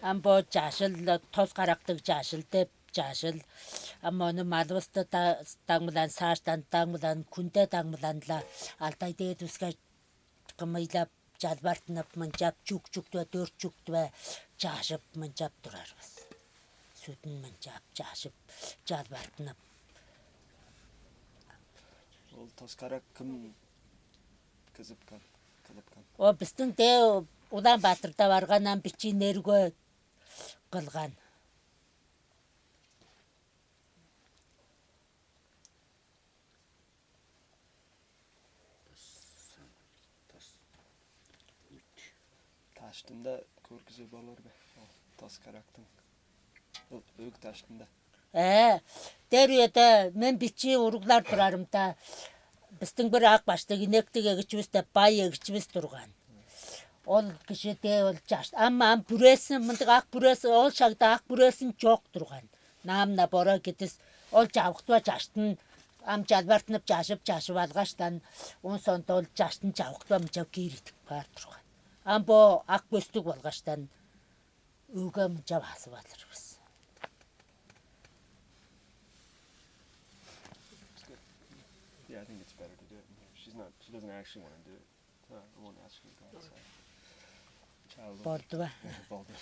Амбо жашил tos-karak'tag жашил деп жашил аммону малваста таңмылан сааштан таңмылан күнде таңмыланла алтай тэгээд үсгэ кымыйлап жалбартынап мынчап жүк-жүктү 4 жүктү жашып мынчап турарбыз. Сүтүн мынчап жашып жалбартынап. Ол tos-karak ким кызыпкан? О биздин де Улан Батырда барганан бичинерге кылган. Таштында көргүзө болорбу? Tos-karактын. Өк таштында. Дерүйөтө мен бичи уруглар турарымда. Биздин бир ак баштык инектик эгичибиз деп бай эгичибиз турган. Ол киши де ол жаш. Амма бүресин мындык ак бүресин ол шагда ак бүресин жок турган. Намна бора кетис ол жабыктыба жаштын жалбартынып жашып алгаштан он сонто ол жаштын жабыктыба мынча кийритип бар турган. Бо ак көстүк болгоштон үйгө мынча басып алырбыз. Yeah, I think it's better to do it. She doesn't actually want to do it. I won't ask her to go outside. Borduba. Boldu.